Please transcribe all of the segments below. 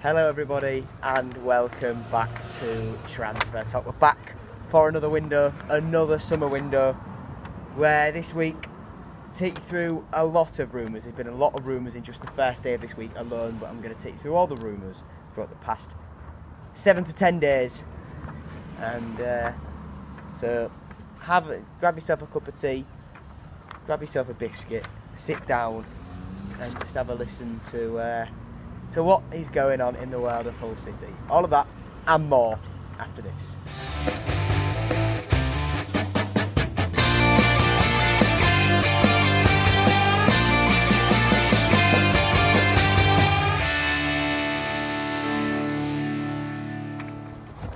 Hello everybody and welcome back to Transfer Talk. We're back for another window, another summer window, where this week take you through a lot of rumours. There's been a lot of rumours in just the first day of this week alone, but I'm going to take you through all the rumours throughout the past 7 to 10 days. And so grab yourself a cup of tea, grab yourself a biscuit, sit down and just have a listen to what is going on in the world of Hull City. All of that and more after this.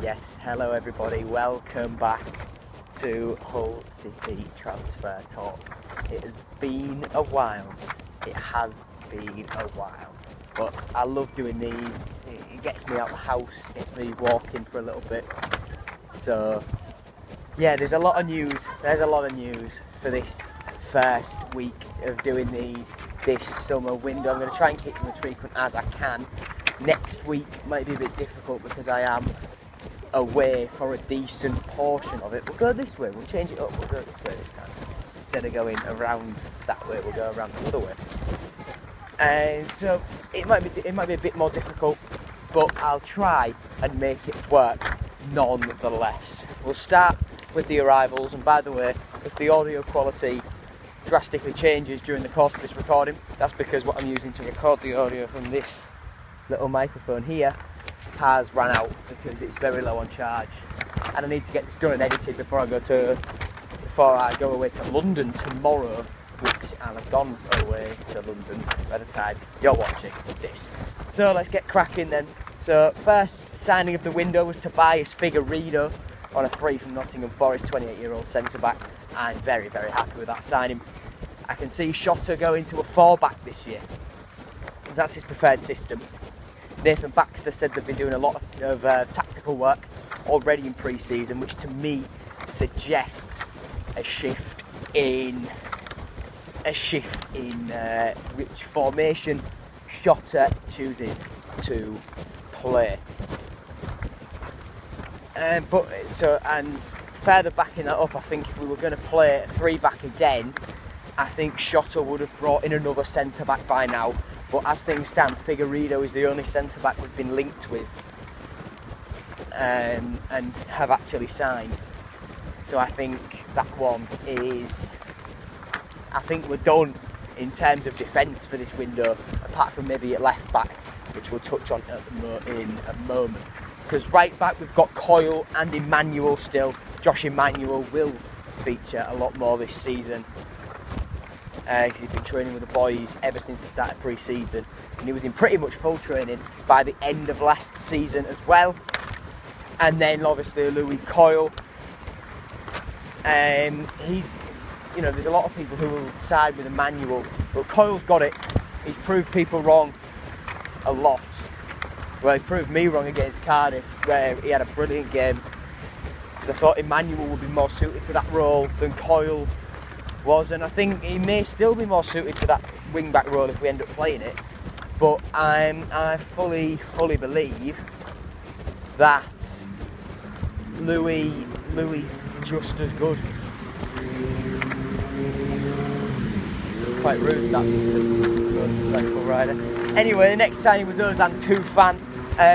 Yes, hello everybody, welcome back to Hull City Transfer Talk. It has been a while, it has been a while. But I love doing these. It gets me out of the house, gets me walking for a little bit. So yeah, there's a lot of news. There's a lot of news for this first week of doing these this summer window. I'm going to try and keep them as frequent as I can. Next week might be a bit difficult because I am away for a decent portion of it. We'll go this way, we'll change it up, we'll go this way this time. Instead of going around that way, we'll go around the other way. And so it might be a bit more difficult, but I'll try and make it work nonetheless. We'll start with the arrivals, and by the way, if the audio quality drastically changes during the course of this recording, that's because what I'm using to record the audio from this little microphone here has run out because it's very low on charge, and I need to get this done and edited before I go away to London tomorrow, which I'll have gone away to London by the time you're watching this. So let's get cracking then. So first signing of the window was Tobias Figueiredo on a free from Nottingham Forest, 28-year-old centre-back. I'm very, very happy with that signing. I can see Shota going to a 4-back this year, because that's his preferred system. Nathan Baxter said they've been doing a lot of tactical work already in pre-season, which to me suggests a shift in which formation Shota chooses to play. And further backing that up, I think if we were going to play a 3-back again, I think Shota would have brought in another centre-back by now. But as things stand, Figueiredo is the only centre-back we've been linked with and have actually signed. So I think that one is... I think we're done in terms of defence for this window, apart from maybe at left back, which we'll touch on in a moment. Because right back we've got Coyle and Emmanuel still. Josh Emmanuel will feature a lot more this season. He's been training with the boys ever since the start of pre-season, and he was in pretty much full training by the end of last season as well. And then obviously Louis Coyle. There's a lot of people who will side with Emmanuel, but Coyle's got it. He's proved people wrong a lot. Well, he proved me wrong against Cardiff, where he had a brilliant game, because I thought Emmanuel would be more suited to that role than Coyle was, and I think he may still be more suited to that wing-back role if we end up playing it. But I fully believe that Louis just as good. Quite rude that motorcycle rider. Anyway, the next signing was Ozan Tufan,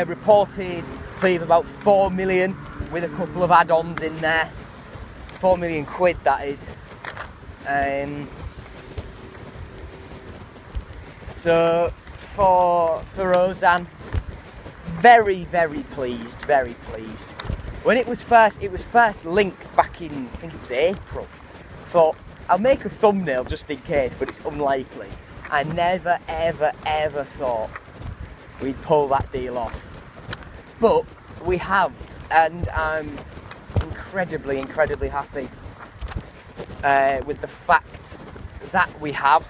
reported fee of about 4 million with a couple of add-ons in there. 4 million quid that is. So for Ozan, very pleased. When it was first linked back in, I think it was April, I thought I'll make a thumbnail just in case, but it's unlikely. I never ever thought we'd pull that deal off, but we have, and I'm incredibly happy with the fact that we have.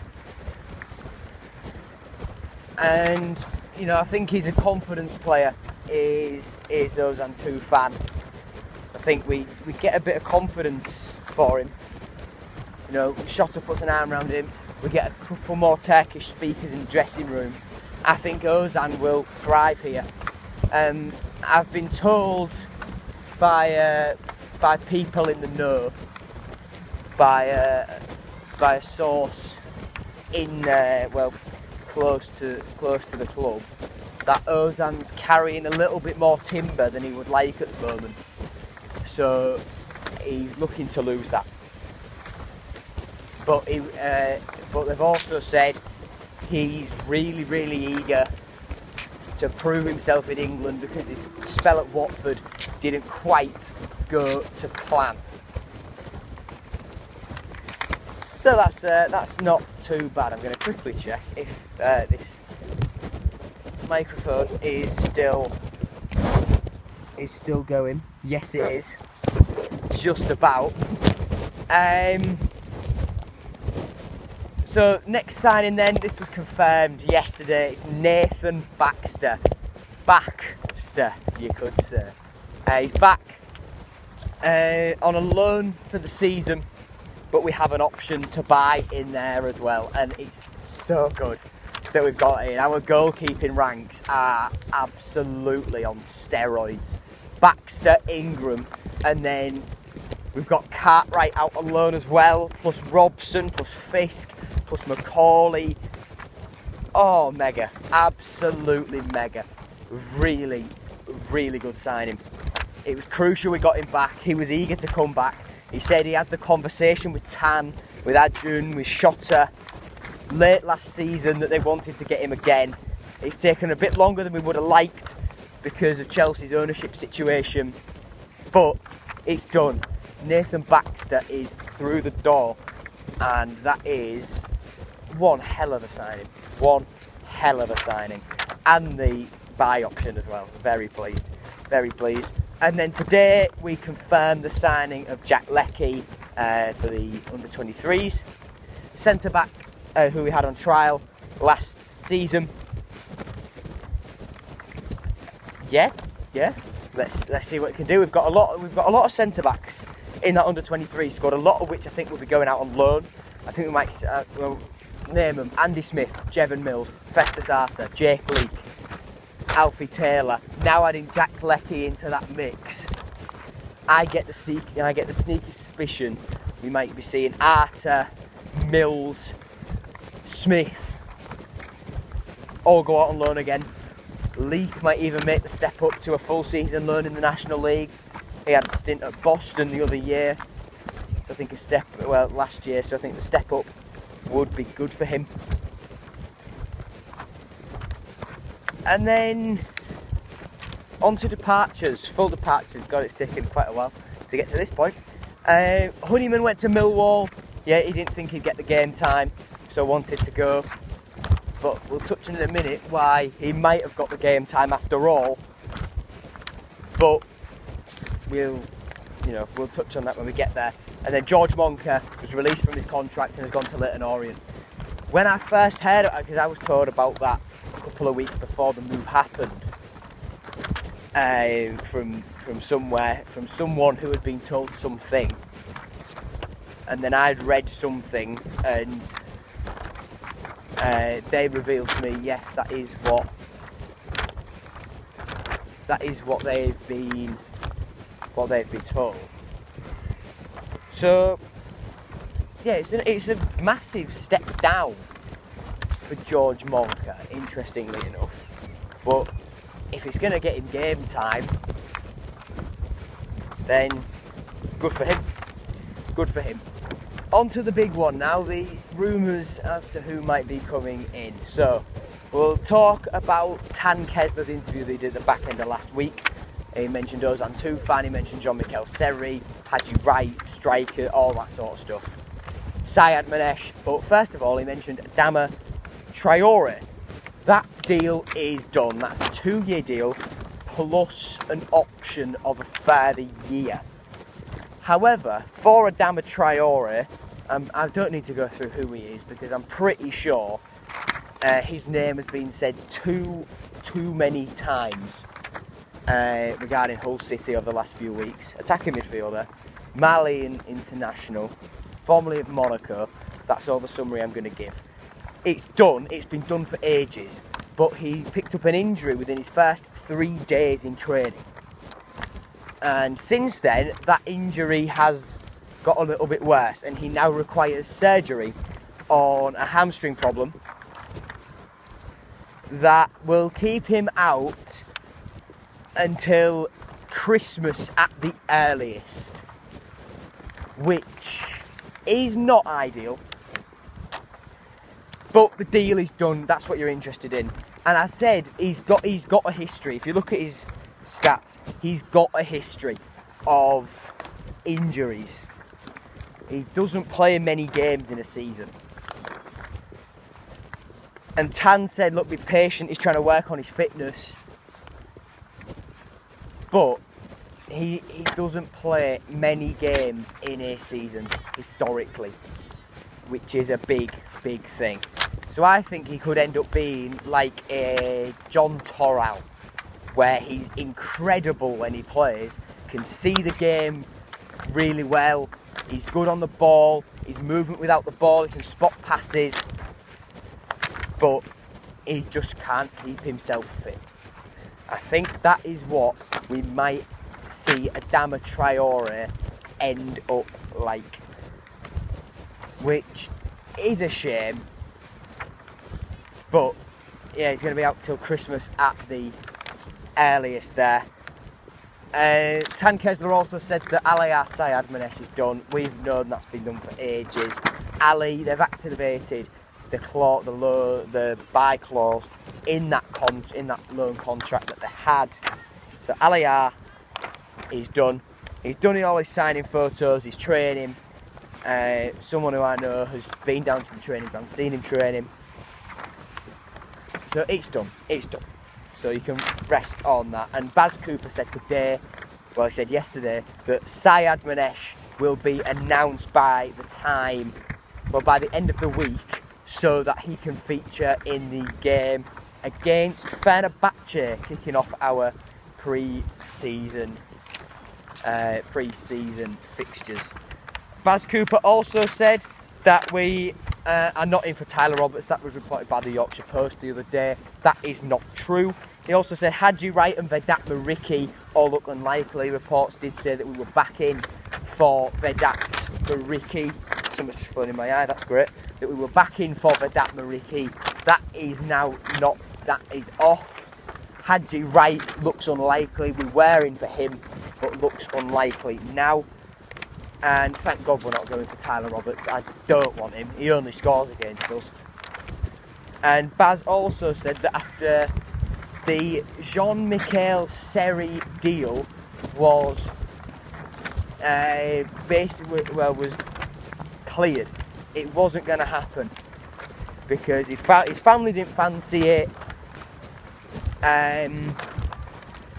And I think he's a confidence player, is Ozan Tufan. I think we get a bit of confidence for him. Shota puts an arm around him, we get a couple more Turkish speakers in the dressing room, I think Ozan will thrive here. I've been told by people in the know, by a source in close to the club, that Ozan's carrying a little bit more timber than he would like at the moment. So he's looking to lose that. But they've also said he's really, really eager to prove himself in England because his spell at Watford didn't quite go to plan. So that's not too bad. I'm going to quickly check if this microphone is still going. Yes, it is. Just about. So next signing then, this was confirmed yesterday, it's Nathan Baxter. Baxter, you could say. He's back on a loan for the season, but we have an option to buy in there as well, and it's so good that we've got it in. Our goalkeeping ranks are absolutely on steroids. Baxter, Ingram, and then we've got Cartwright out on loan as well, plus Robson, plus Fisk, plus Macaulay. Oh, mega. Absolutely mega. Really, really good signing. It was crucial we got him back. He was eager to come back. He said he had the conversation with Tan, with Adjun, with Shotta late last season that they wanted to get him again. It's taken a bit longer than we would have liked because of Chelsea's ownership situation, but it's done. Nathan Baxter is through the door, and that is one hell of a signing. One hell of a signing. And the buy option as well. Very pleased. Very pleased. And then today we confirmed the signing of Jack Leckie for the under-23s. Centre-back who we had on trial last season. Yeah. Let's see what we can do. We've got a lot of centre-backs in that under-23 squad, a lot of which I think will be going out on loan. I think we might name them: Andy Smith, Jevon Mills, Festus Arthur, Jake Leake, Alfie Taylor. Now adding Jack Leckie into that mix, I get the sneaky suspicion we might be seeing Arthur, Mills, Smith all go out on loan again. Leake might even make the step up to a full season loan in the National League. He had a stint at Boston the other year, so I think last year, so I think the step up would be good for him. And then on to departures, full departures. God, it's taken quite a while to get to this point. Honeyman went to Millwall. Yeah, he didn't think he'd get the game time, so wanted to go. But we'll touch on in a minute why he might have got the game time after all. But we'll touch on that when we get there. And then George Monca was released from his contract and has gone to Leyton Orient. When I first heard it, because I was told about that a couple of weeks before the move happened, from someone who had been told something, and then I'd read something, and they revealed to me, yes, that is what they've been told. So yeah, it's a massive step down for George Monca, interestingly enough. But if it's going to get him game time, then good for him. Good for him. On to the big one now, the rumours as to who might be coming in. So we'll talk about Tan Kesler's interview that he did at the back end of last week. He mentioned Ozan Tufan, he mentioned Jean-Michel Seri, Haji Wright, striker, all that sort of stuff. Syed Manesh, but first of all he mentioned Adama Traore. That deal is done. That's a 2-year deal plus an option of a further year. However, for Adama Traore, I don't need to go through who he is because I'm pretty sure his name has been said too many times regarding Hull City over the last few weeks. Attacking midfielder, Malian international, formerly of Monaco. That's all the summary I'm going to give. It's done. It's been done for ages. but he picked up an injury within his first 3 days in training. And since then, that injury has got a little bit worse, and he now requires surgery on a hamstring problem that will keep him out until Christmas at the earliest, which is not ideal. But the deal is done. That's what you're interested in. And I said he's got a history. If you look at his stats, he's got a history of injuries. He doesn't play many games in a season. And Tan said, look, be patient. He's trying to work on his fitness. But he doesn't play many games in a season historically, which is a big thing. So I think he could end up being like a John Torrell, where he's incredible when he plays, can see the game really well, he's good on the ball, his movement without the ball, he can spot passes, but he just can't keep himself fit. I think that is what we might see Adama Traore end up like, which is a shame. But yeah, he's going to be out till Christmas at the earliest there. Tan Kesler also said that Aliyah Sayadmanesh is done. We've known that's been done for ages. Ali, they've activated the buy clause in that loan contract that they had. So Aliyah is done. He's done all his signing photos, his training. Someone who I know has been down to the training ground, seen him training. So it's done. So you can rest on that. And Baz Cooper said today, well, he said yesterday, that Sayadmanesh will be announced by the end of the week, so that he can feature in the game against FanHub, kicking off our pre-season fixtures. Baz Cooper also said that we are not in for Tyler Roberts. That was reported by the Yorkshire Post the other day. That is not true. He also said Haji Wright and Vedat Mariki all look unlikely. Reports did say that we were back in for Vedat Mariki. Something's just flown in my eye, that's great. That we were back in for Vedat Mariki. That is now not, that is off. Haji Wright looks unlikely. We were in for him, but looks unlikely now. And thank God we're not going for Tyler Roberts. I don't want him. He only scores against us. And Baz also said that after the Jean-Michel Seri deal was was cleared, it wasn't going to happen because his family didn't fancy it.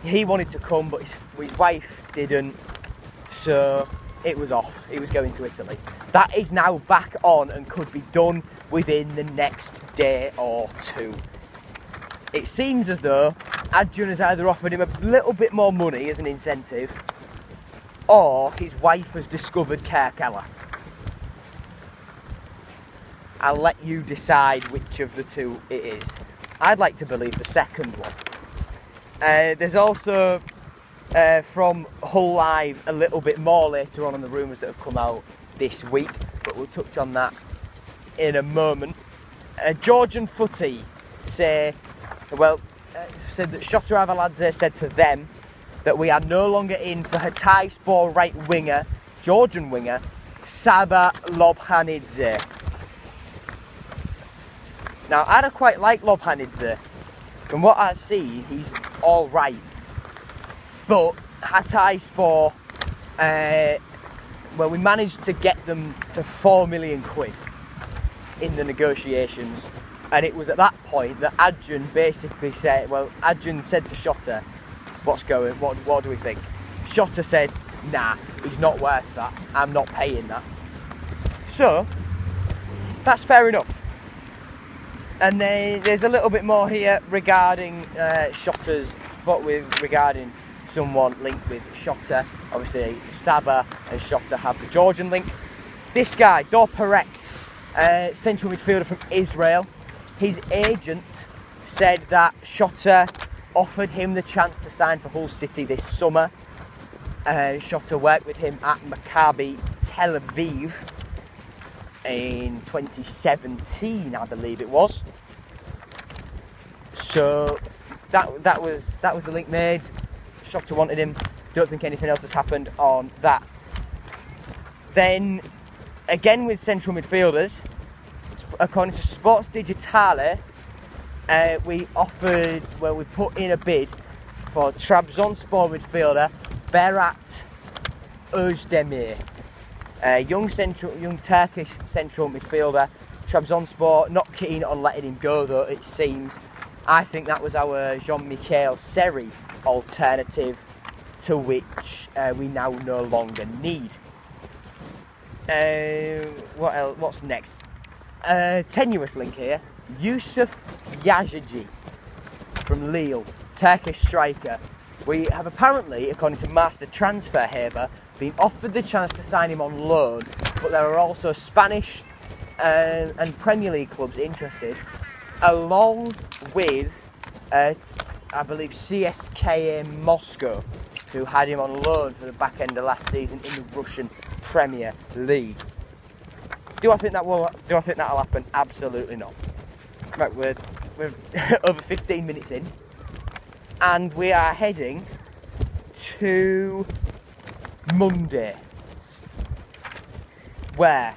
He wanted to come, but his wife didn't. So it was off. He was going to Italy. That is now back on and could be done within the next day or two. It seems as though Adjun has either offered him a little bit more money as an incentive, or his wife has discovered Kerkella. I'll let you decide which of the two it is. I'd like to believe the second one. There's also from Hull Live a little bit more later on in the rumours that have come out this week, but we'll touch on that in a moment. Georgian Footy said that Shota Avaladze said to them that we are no longer in for Hatayspor right winger, Georgian winger, Saba Lobhanidze. Now, I don't quite like Lobhanidze. From what I see, he's all right. But Hatayspor, we managed to get them to £4 million in the negotiations. And it was at that point that Adjun basically said, Adjun said to Shota, what do we think? Shota said, nah, he's not worth that. I'm not paying that. So, that's fair enough. And then there's a little bit more here regarding regarding someone linked with Shota. Obviously, Saba and Shota have the Georgian link. This guy, Dor Peretz, central midfielder from Israel, his agent said that Shota offered him the chance to sign for Hull City this summer. Shota worked with him at Maccabi Tel Aviv in 2017, I believe it was. So that was the link made. Shota wanted him. Don't think anything else has happened on that. Then again with central midfielders, according to Sports Digitale, we put in a bid for Trabzonspor midfielder Berat Özdemir, young Turkish central midfielder. Trabzonspor not keen on letting him go though, it seems. I think that was our Jean-Michel Seri alternative, to which we now no longer need. What else? What's next? Tenuous link here. Yusuf Yazigi from Lille, Turkish striker. We have apparently, according to Master Transfer Haber, been offered the chance to sign him on loan, but there are also Spanish and Premier League clubs interested, along with, I believe, CSKA Moscow, who had him on loan for the back end of last season in the Russian Premier League. Do I think that'll happen? Absolutely not. Right, we're over 15 minutes in, and we are heading to Monday, where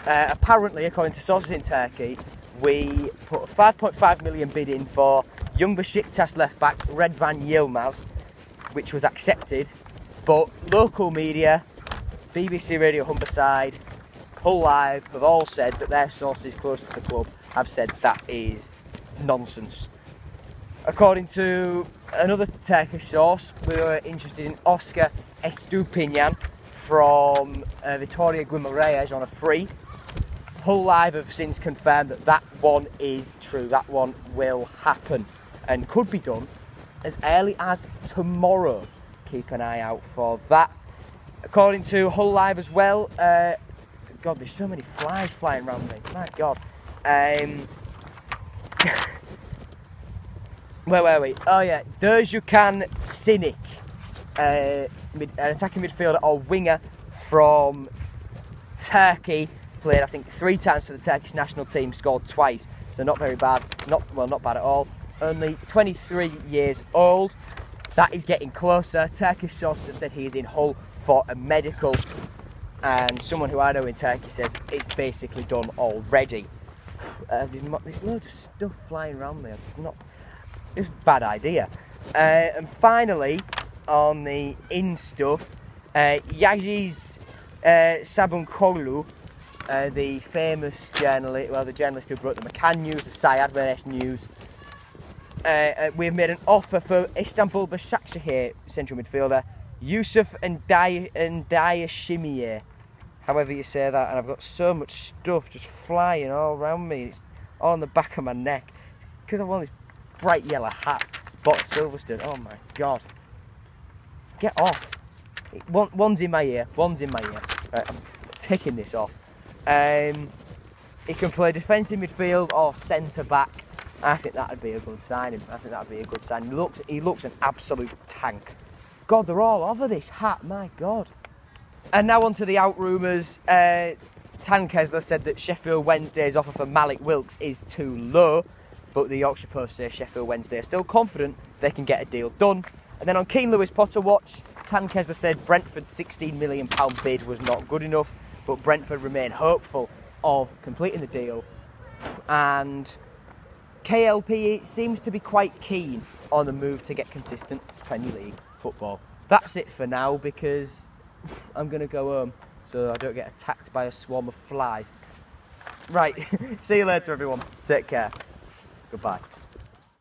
apparently, according to sources in Turkey, we put a 5.5 million bid in for young Besiktas left-back Redvan Yilmaz, which was accepted, but local media, BBC Radio Humberside, Hull Live have all said that their sources close to the club have said that is nonsense. According to another Turkish source, we were interested in Oscar Estupinian from Vitoria Guimarães on a free. Hull Live have since confirmed that that one is true. That one will happen and could be done as early as tomorrow. Keep an eye out for that. According to Hull Live as well, God, there's so many flies flying around me. My God. Where were we? Oh yeah, Dözükan Sinik, an attacking midfielder or winger from Turkey. Played, I think, 3 times for the Turkish national team, scored twice. So not very bad. Not bad at all. Only 23 years old. That is getting closer. Turkish sources have said he is in Hull for a medical. And someone who I know in Turkey says it's basically done already. There's loads of stuff flying around me. It's a bad idea. And finally, on the in stuff, Yagiz Sabunkoglu, the famous journalist, the journalist who brought the McCann News, the Sayad Beresh News. We've made an offer for Istanbul Başakşehir central midfielder Yusuf Ndayishimiye, however you say that, and I've got so much stuff just flying all around me. It's all on the back of my neck because I've worn this bright yellow hat. Bought Silverstone. Oh my God! Get off! One's in my ear. One's in my ear. Right, I'm taking this off. He can play defensive midfield or centre back. I think that would be a good signing. He looks an absolute tank. God, they're all over this hat, my God. And now on to the out rumours. Tan Kesler said that Sheffield Wednesday's offer for Malik Wilks is too low, but the Yorkshire Post say Sheffield Wednesday are still confident they can get a deal done. And then on Keane Lewis Potter watch, Tan Kesler said Brentford's £16 million bid was not good enough, but Brentford remain hopeful of completing the deal. And KLP seems to be quite keen on the move to get consistent Premier League football. That's it for now because I'm going to go home so I don't get attacked by a swarm of flies. Right, see you later everyone. Take care. Goodbye.